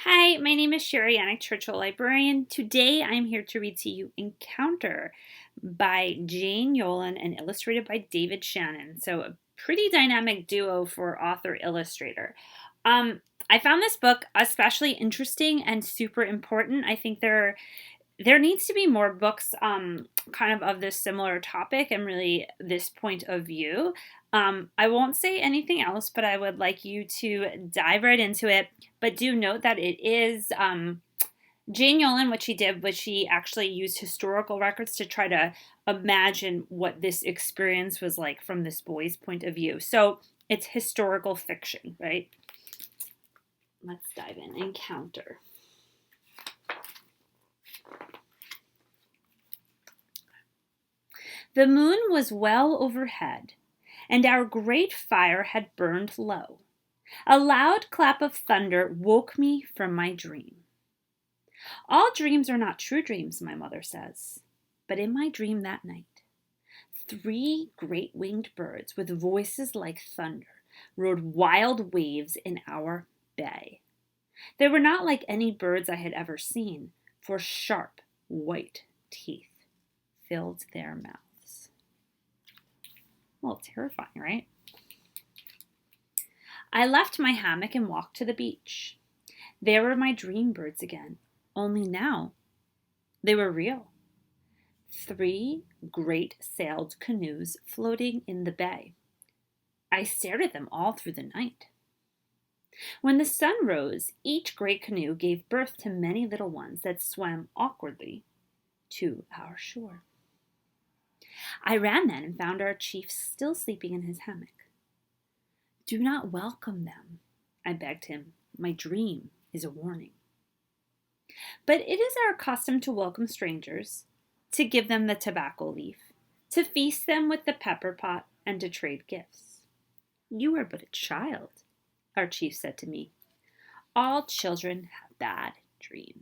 Hi, my name is Cherie, Yanek, Churchill Librarian. Today I'm here to read to you Encounter by Jane Yolen and illustrated by David Shannon. So a pretty dynamic duo for author-illustrator. I found this book especially interesting and super important. I think there needs to be more books kind of this similar topic and really this point of view. I won't say anything else, but I would like you to dive right into it. But do note that it is Jane Yolen, what she actually used historical records to try to imagine what this experience was like from this boy's point of view. So it's historical fiction, right? Let's dive in. Encounter. The moon was well overhead, and our great fire had burned low. A loud clap of thunder woke me from my dream. All dreams are not true dreams, my mother says. But in my dream that night, 3 great-winged birds with voices like thunder rode wild waves in our bay. They were not like any birds I had ever seen, for sharp, white teeth filled their mouths. Well, terrifying, right? I left my hammock and walked to the beach. There were my dream birds again, only now they were real. 3 great sailed canoes floating in the bay. I stared at them all through the night. When the sun rose, each great canoe gave birth to many little ones that swam awkwardly to our shore. I ran then and found our chief still sleeping in his hammock. Do not welcome them, I begged him. My dream is a warning. But it is our custom to welcome strangers, to give them the tobacco leaf, to feast them with the pepper pot, and to trade gifts. You are but a child, our chief said to me. All children have bad dreams.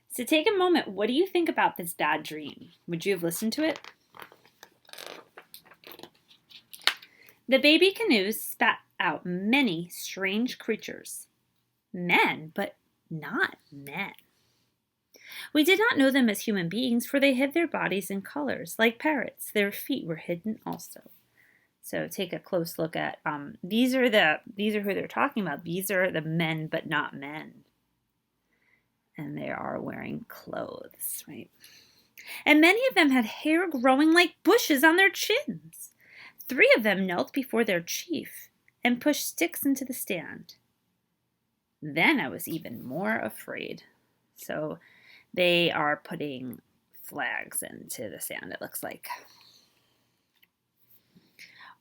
So take a moment. What do you think about this bad dream? Would you have listened to it? The baby canoes spat out many strange creatures. Men, but not men. We did not know them as human beings, for they hid their bodies in colors. Like parrots, their feet were hidden also. So take a close look at, these are who they're talking about. These are the men, but not men. And they are wearing clothes, right? And many of them had hair growing like bushes on their chins. 3 of them knelt before their chief and pushed sticks into the stand. Then I was even more afraid. So they are putting flags into the sand, it looks like.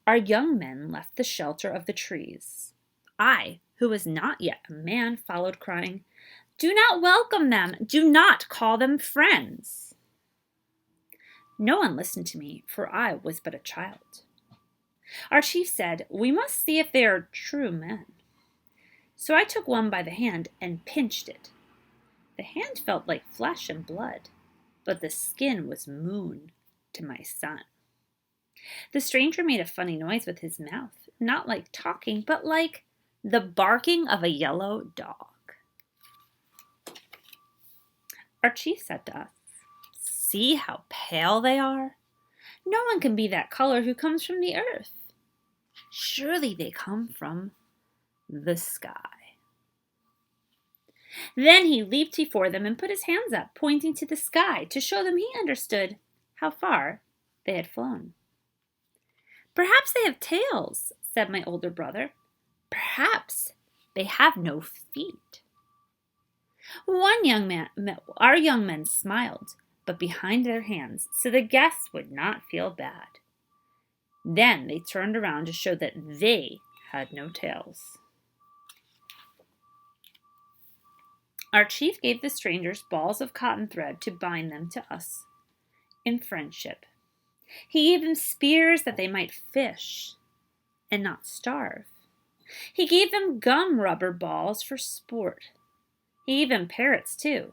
Our young men left the shelter of the trees. I, who was not yet a man, followed, crying, Do not welcome them. Do not call them friends. No one listened to me, for I was but a child. Our chief said, We must see if they are true men. So I took one by the hand and pinched it. The hand felt like flesh and blood, but the skin was moon to my son. The stranger made a funny noise with his mouth, not like talking, but like the barking of a yellow dog. Our chief said to us, See how pale they are? No one can be that color who comes from the earth. Surely they come from the sky. Then he leaped before them and put his hands up, pointing to the sky to show them he understood how far they had flown. Perhaps they have tails, said my older brother. Perhaps they have no feet. Our young men smiled, but behind their hands, so the guests would not feel bad. Then they turned around to show that they had no tails. Our chief gave the strangers balls of cotton thread to bind them to us in friendship. He gave them spears that they might fish and not starve. He gave them gum rubber balls for sport. He gave them parrots too,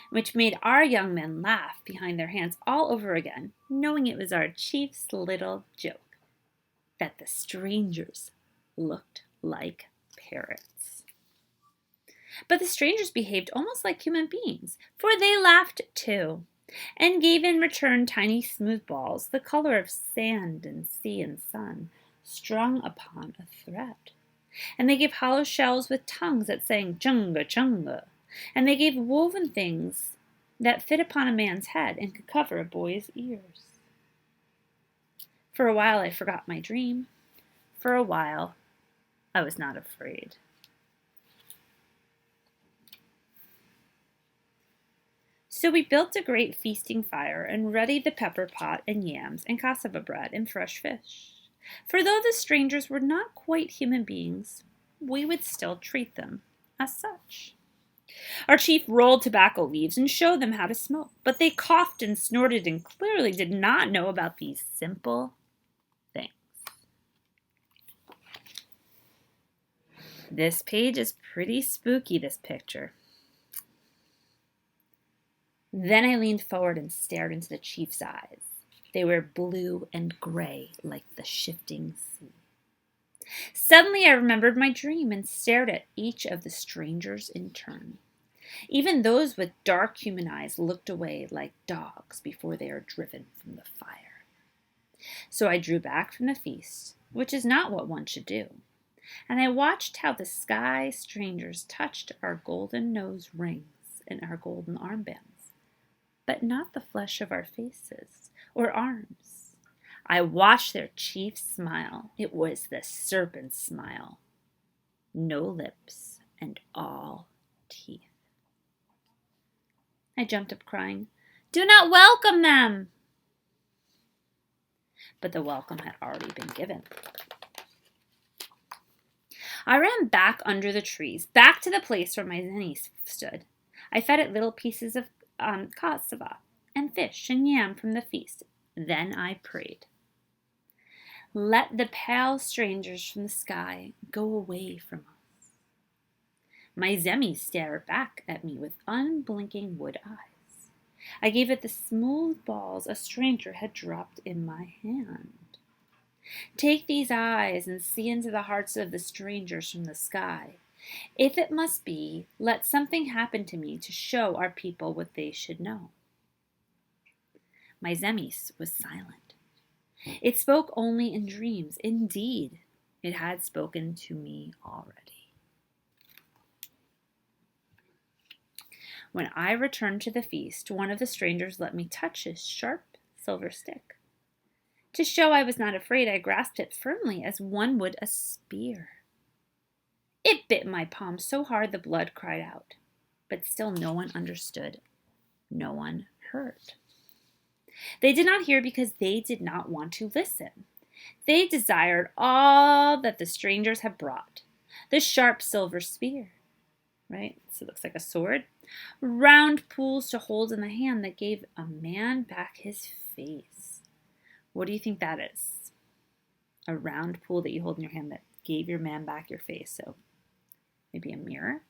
which made our young men laugh behind their hands all over again, knowing it was our chief's little joke that the strangers looked like parrots. But the strangers behaved almost like human beings, for they laughed too, and gave in return tiny smooth balls, the color of sand and sea and sun, strung upon a thread. And they gave hollow shells with tongues that sang chunga chunga, and they gave woven things that fit upon a man's head and could cover a boy's ears. For a while I forgot my dream. For a while I was not afraid. So we built a great feasting fire and readied the pepper pot and yams and cassava bread and fresh fish. For though the strangers were not quite human beings, we would still treat them as such. Our chief rolled tobacco leaves and showed them how to smoke, but they coughed and snorted and clearly did not know about these simple things. This page is pretty spooky, this picture. Then I leaned forward and stared into the chief's eyes. They were blue and gray like the shifting sea. Suddenly I remembered my dream and stared at each of the strangers in turn. Even those with dark human eyes looked away like dogs before they are driven from the fire. So I drew back from the feast, which is not what one should do, and I watched how the sky strangers touched our golden nose rings and our golden armbands, but not the flesh of our faces or arms. I watched their chief smile. It was the serpent smile. No lips and all teeth. I jumped up crying, "Do not welcome them!" But the welcome had already been given. I ran back under the trees, back to the place where my zennies stood. I fed it little pieces of cassava and fish and yam from the feast. Then I prayed. Let the pale strangers from the sky go away from us. My zemi stared back at me with unblinking wood eyes. I gave it the smooth balls a stranger had dropped in my hand. Take these eyes and see into the hearts of the strangers from the sky. If it must be, let something happen to me to show our people what they should know. My zemis was silent. It spoke only in dreams. Indeed, it had spoken to me already. When I returned to the feast, one of the strangers let me touch his sharp silver stick. To show I was not afraid, I grasped it firmly as one would a spear. It bit my palm so hard the blood cried out, but still no one understood. No one heard. They did not hear because they did not want to listen. They desired all that the strangers had brought. The sharp silver spear, right? So it looks like a sword. Round pools to hold in the hand that gave a man back his face. What do you think that is? A round pool that you hold in your hand that gave your man back your face. So maybe a mirror.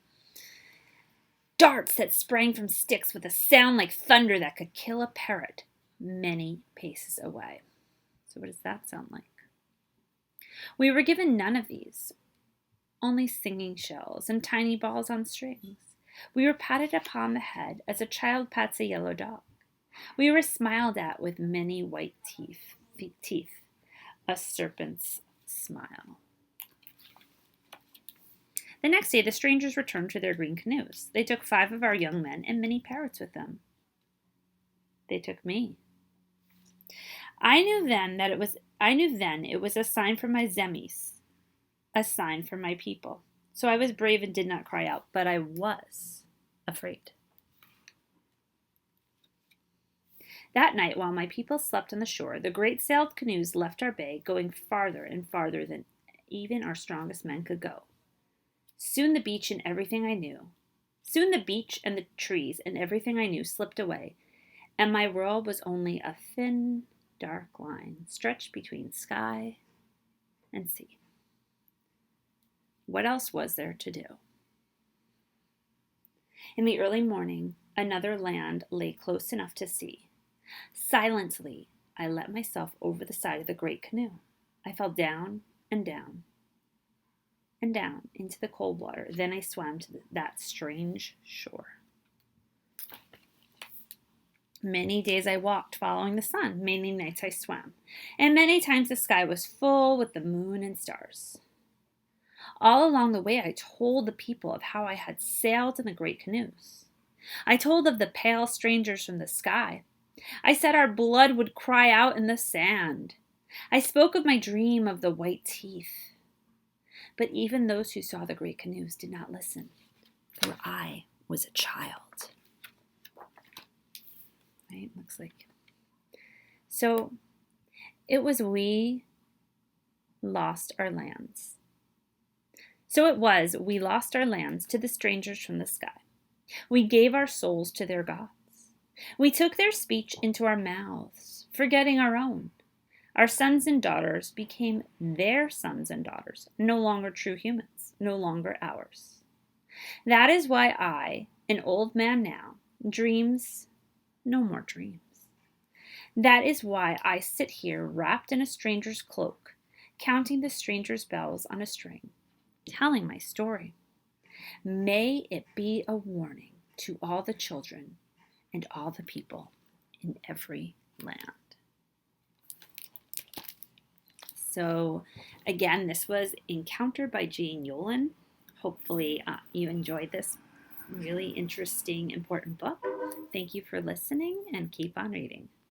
Darts that sprang from sticks with a sound like thunder that could kill a parrot many paces away. So what does that sound like? We were given none of these, only singing shells and tiny balls on strings. We were patted upon the head as a child pats a yellow dog. We were smiled at with many white teeth, a serpent's smile. The next day, the strangers returned to their green canoes. They took 5 of our young men and many parrots with them. They took me. I knew then it was a sign from my zemis, a sign from my people. So I was brave and did not cry out, but I was afraid. That night, while my people slept on the shore, the great sailed canoes left our bay, going farther and farther than even our strongest men could go. Soon the beach and the trees and everything I knew slipped away, and my world was only a thin, dark line stretched between sky and sea. What else was there to do? In the early morning, another land lay close enough to see. Silently, I let myself over the side of the great canoe. I fell down and down. and down into the cold water. Then I swam to that strange shore. Many days I walked following the sun. Many nights I swam. And many times the sky was full with the moon and stars. All along the way I told the people of how I had sailed in the great canoes. I told of the pale strangers from the sky. I said our blood would cry out in the sand. I spoke of my dream of the white teeth. But even those who saw the great canoes did not listen, for I was a child. Right? Looks like. So it was we lost our lands. So it was we lost our lands to the strangers from the sky. We gave our souls to their gods. We took their speech into our mouths, forgetting our own. Our sons and daughters became their sons and daughters, no longer true humans, no longer ours. That is why I, an old man now, dreams no more dreams. That is why I sit here wrapped in a stranger's cloak, counting the stranger's bells on a string, telling my story. May it be a warning to all the children and all the people in every land. So again, this was Encounter by Jane Yolen. Hopefully you enjoyed this really interesting, important book. Thank you for listening and keep on reading.